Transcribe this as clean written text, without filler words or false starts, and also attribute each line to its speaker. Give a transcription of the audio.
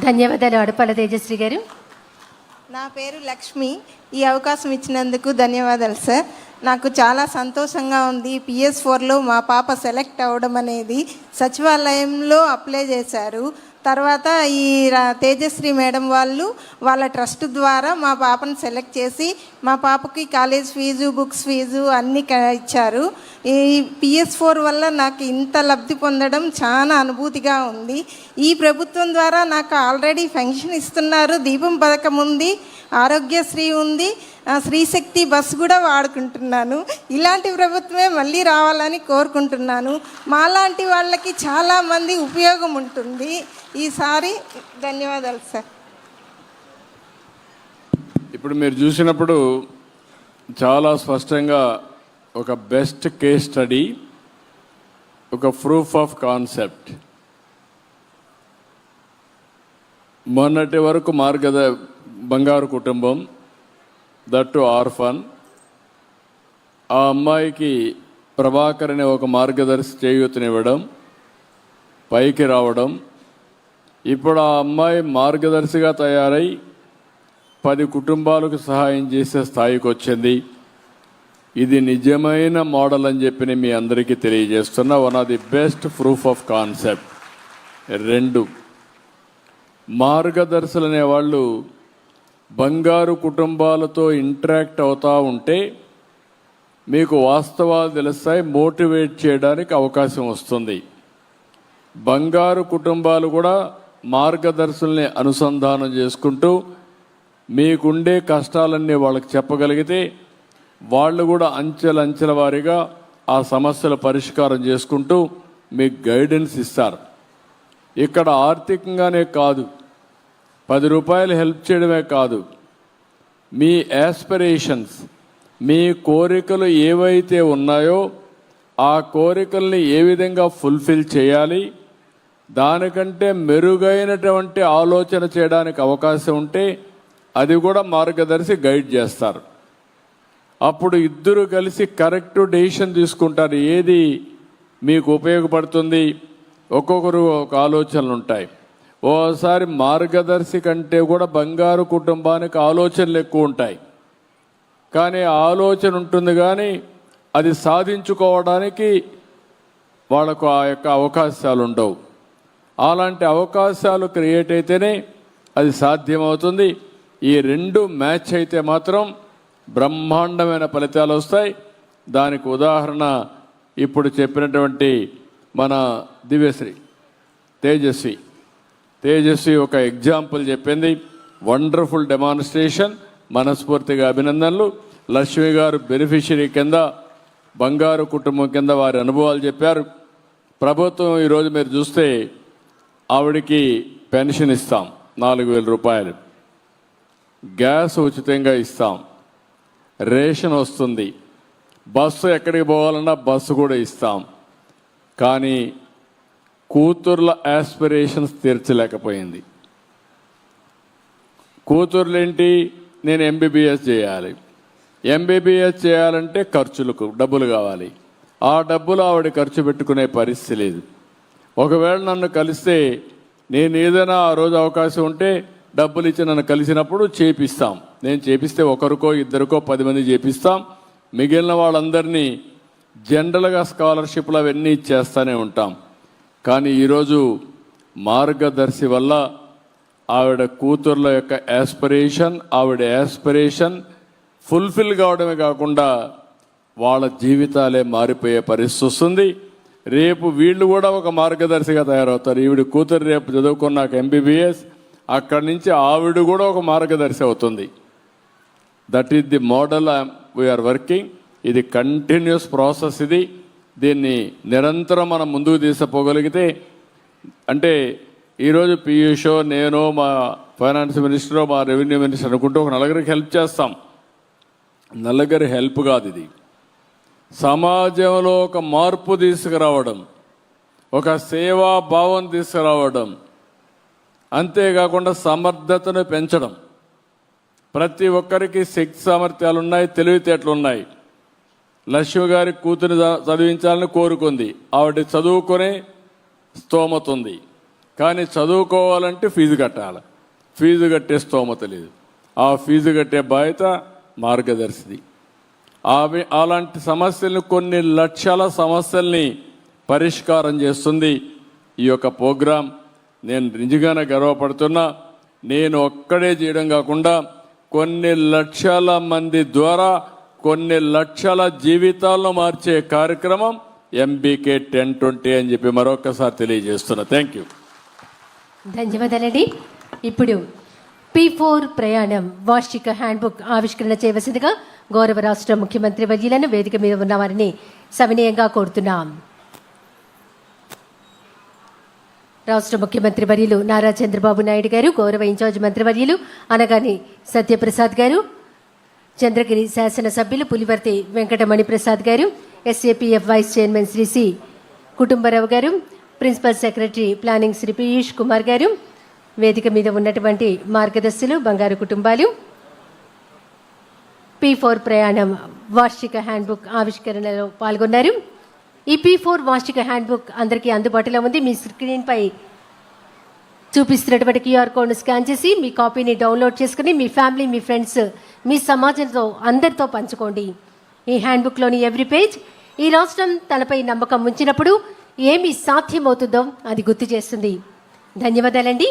Speaker 1: ధన్యవాదాలు అడపాల తేజశ్రీ గారు.
Speaker 2: నా పేరు లక్ష్మి. ఈ అవకాశం ఇచ్చినందుకు ధన్యవాదాలు సార్. నాకు చాలా సంతోషంగా ఉంది. PS4లో మా పాప సెలెక్ట్ అవ్వడం అనేది. సచివాలయంలో అప్లై చేశారు. తర్వాత ఈ తేజశ్రీ మేడం వాళ్ళు వాళ్ళ ట్రస్ట్ ద్వారా మా పాపను సెలెక్ట్ చేసి మా పాపకి కాలేజ్ ఫీజు, బుక్స్ ఫీజు అన్నీ ఇచ్చారు. ఈ PS4 వల్ల నాకు ఇంత లబ్ధి పొందడం చాలా అనుభూతిగా ఉంది. ఈ ప్రభుత్వం ద్వారా నాకు ఆల్రెడీ పెన్షన్ ఇస్తున్నారు, దీపం పథకం ఉంది, ఆరోగ్యశ్రీ ఉంది, శ్రీశక్తి బస్సు కూడా వాడుకుంటున్నాను. ఇలాంటి ప్రభుత్వమే మళ్ళీ రావాలని కోరుకుంటున్నాను. మాలాంటి వాళ్ళకి చాలామంది ఉపయోగం ఉంటుంది. ఈసారి ధన్యవాదాలు సార్.
Speaker 3: ఇప్పుడు మీరు చూసినప్పుడు చాలా స్పష్టంగా ఒక బెస్ట్ కేస్ స్టడీ, ఒక ప్రూఫ్ ఆఫ్ కాన్సెప్ట్. మొన్నటి వరకు బంగారు కుటుంబం, దట్టు ఆర్ఫన్, ఆ అమ్మాయికి ప్రభాకర్ అనే ఒక మార్గదర్శి చేయూతనివ్వడం, పైకి రావడం, ఇప్పుడు ఆ అమ్మాయి మార్గదర్శిగా తయారై 10 కుటుంబాలకు సహాయం చేసే స్థాయికి వచ్చింది. ఇది నిజమైన మోడల్ అని చెప్పి మీ అందరికీ తెలియజేస్తున్నా. One of the best proof of concept. 2, మార్గదర్శులు అనేవాళ్ళు బంగారు కుటుంబాలతో ఇంటరాక్ట్ అవుతూ ఉంటే మీకు వాస్తవాలు తెలుస్తాయి, మోటివేట్ చేయడానికి అవకాశం వస్తుంది. బంగారు కుటుంబాలు కూడా మార్గదర్శుల్ని అనుసంధానం చేసుకుంటూ మీకుండే కష్టాలన్నీ వాళ్ళకి చెప్పగలిగితే వాళ్ళు కూడా అంచెల వారీగా ఆ సమస్యల పరిష్కారం చేసుకుంటూ మీకు గైడెన్స్ ఇస్తారు. ఇక్కడ ఆర్థికంగానే కాదు, 10 రూపాయలు హెల్ప్ చేయడమే కాదు, మీ యాస్పిరేషన్స్, మీ కోరికలు ఏవైతే ఉన్నాయో ఆ కోరికల్ని ఏ విధంగా ఫుల్ఫిల్ చేయాలి, దానికంటే మెరుగైనటువంటి ఆలోచన చేయడానికి అవకాశం ఉంటే అది కూడా మార్గదర్శి గైడ్ చేస్తారు. అప్పుడు ఇద్దరు కలిసి కరెక్ట్ డెసిషన్ తీసుకుంటారు. ఏది మీకు ఉపయోగపడుతుంది. ఒక్కొక్కరు ఒక ఆలోచనలు ఉంటాయి. ఓసారి మార్గదర్శి కంటే కూడా బంగారు కుటుంబానికి ఆలోచనలు ఎక్కువ ఉంటాయి. కానీ ఆలోచన ఉంటుంది, కానీ అది సాధించుకోవడానికి వాళ్ళకు ఆ యొక్క అవకాశాలు ఉండవు. అలాంటి అవకాశాలు క్రియేట్ అయితేనే అది సాధ్యమవుతుంది. ఈ 2 మ్యాచ్ అయితే మాత్రం బ్రహ్మాండమైన ఫలితాలు వస్తాయి. దానికి ఉదాహరణ ఇప్పుడు చెప్పినటువంటి మన దివ్యశ్రీ తేజస్వి ఒక ఎగ్జాంపుల్ చెప్పింది. Wonderful demonstration. మనస్ఫూర్తిగా అభినందనలు. లక్ష్మి గారు బెనిఫిషరీ కింద, బంగారు కుటుంబం కింద వారి అనుభవాలు చెప్పారు. ప్రభుత్వం ఈరోజు మీరు చూస్తే ఆవిడికి పెన్షన్ ఇస్తాం 4,000 రూపాయలు, గ్యాస్ ఉచితంగా ఇస్తాం, రేషన్ వస్తుంది, బస్సు ఎక్కడికి పోవాలన్నా బస్సు కూడా ఇస్తాం. కానీ కూతుర్ల యాస్పిరేషన్స్ తీర్చలేకపోయింది. కూతుర్లేంటి, నేను MBBS చేయాలి, MBBS చేయాలంటే ఖర్చులకు డబ్బులు కావాలి. ఆ డబ్బులు ఆవిడ ఖర్చు పెట్టుకునే పరిస్థితి లేదు. ఒకవేళ నన్ను కలిస్తే నేను ఏదైనా ఆ రోజు అవకాశం ఉంటే డబ్బులు ఇచ్చి నన్ను కలిసినప్పుడు చేపిస్తాం. నేను చేపిస్తే ఒకరికో ఇద్దరికో 10 మంది చేపిస్తాం. మిగిలిన వాళ్ళందరినీ జనరల్గా స్కాలర్షిప్లు అవన్నీ ఇచ్చేస్తూనే ఉంటాం. కానీ ఈరోజు మార్గదర్శి వల్ల ఆవిడ కూతుర్ల యొక్క యాస్పిరేషన్ ఫుల్ఫిల్ కావడమే కాకుండా వాళ్ళ జీవితాలే మారిపోయే పరిస్థితి వస్తుంది. రేపు వీళ్ళు కూడా ఒక మార్గదర్శిగా తయారవుతారు. ఈవిడ కూతురు రేపు చదువుకున్నాక MBBS, అక్కడి నుంచి ఆవిడ కూడా ఒక మార్గదర్శి అవుతుంది. That is the model we are working. ఇది కంటిన్యూస్ ప్రాసెస్. దీన్ని నిరంతరం మనం ముందుకు తీసుకుపోగలిగితే, అంటే ఈరోజు పీయూషో, నేను, మా ఫైనాన్స్ మినిస్టరో, మా రెవెన్యూ మినిస్టర్ అనుకుంటూ ఒక 4 హెల్ప్ చేస్తాం. 4 హెల్ప్ కాదు, ఇది సమాజంలో ఒక మార్పు తీసుకురావడం, ఒక సేవా భావం తీసుకురావడం, అంతేకాకుండా సమర్థతను పెంచడం. ప్రతి ఒక్కరికి శక్తి సామర్థ్యాలు ఉన్నాయి, తెలివితేటలు ఉన్నాయి. లక్ష్మి గారి కూతురు చదివించాలని కోరుకుంది, ఆవిడ చదువుకునే స్తోమత ఉంది. కానీ చదువుకోవాలంటే ఫీజు కట్టాలి. ఫీజు కట్టే స్తోమత లేదు. ఆ ఫీజు కట్టే బాధ్యత మార్గదర్శిది. అలాంటి సమస్యలను, కొన్ని లక్షల సమస్యల్ని పరిష్కారం చేస్తుంది ఈ యొక్క ప్రోగ్రాం. నేను నిజంగానే గర్వపడుతున్నా. నేను ఒక్కడే చేయడం కాకుండా కొన్ని లక్షల మంది ద్వారా కొన్ని లక్షల జీవితాలను మార్చే కార్యక్రమం MBK 1020 అని చెప్పి మరొకసారి తెలియజేస్తున్నా. Thank you.
Speaker 1: ధన్యవాదాలండి. ఇప్పుడు P4 ప్రయాణం వార్షిక హ్యాండ్బుక్ ఆవిష్కరణ చేయవలసిందిగా గౌరవ రాష్ట్ర ముఖ్యమంత్రి వర్యులను వేదిక మీద ఉన్న వారిని సవినయంగా కోరుతున్నాం. రాష్ట్ర ముఖ్యమంత్రి వర్యులు నారా చంద్రబాబు నాయుడు గారు, గౌరవ ఇన్ఛార్జ్ మంత్రివర్యులు అనగాని సత్యప్రసాద్ గారు, చంద్రగిరి శాసనసభ్యులు Pulivarthi Venkatamani Prasad garu, SAPF vice chairman Shri C Kutumbarao garu, principal secretary planning Shri Piyush Kumar garu, వేదిక మీద ఉన్నటువంటి మార్గదర్శులు, బంగారు కుటుంబాలు, P4 ప్రయాణం వార్షిక హ్యాండ్బుక్ ఆవిష్కరణలో పాల్గొన్నారు. ఈ P4 వార్షిక హ్యాండ్బుక్ అందరికీ అందుబాటులో ఉంది. మీ స్క్రీన్పై చూపిస్తున్నటువంటి QR కోడ్ను స్కాన్ చేసి మీ కాపీని డౌన్లోడ్ చేసుకుని మీ ఫ్యామిలీ, మీ ఫ్రెండ్స్, మీ సమాజంతో అందరితో పంచుకోండి. ఈ హ్యాండ్బుక్లోని ఎవ్రీ పేజ్ ఈ రాష్ట్రం తనపై నమ్మకం ఉంచినప్పుడు ఏమి సాధ్యమవుతుందో అది గుర్తు చేస్తుంది. ధన్యవాదాలండి.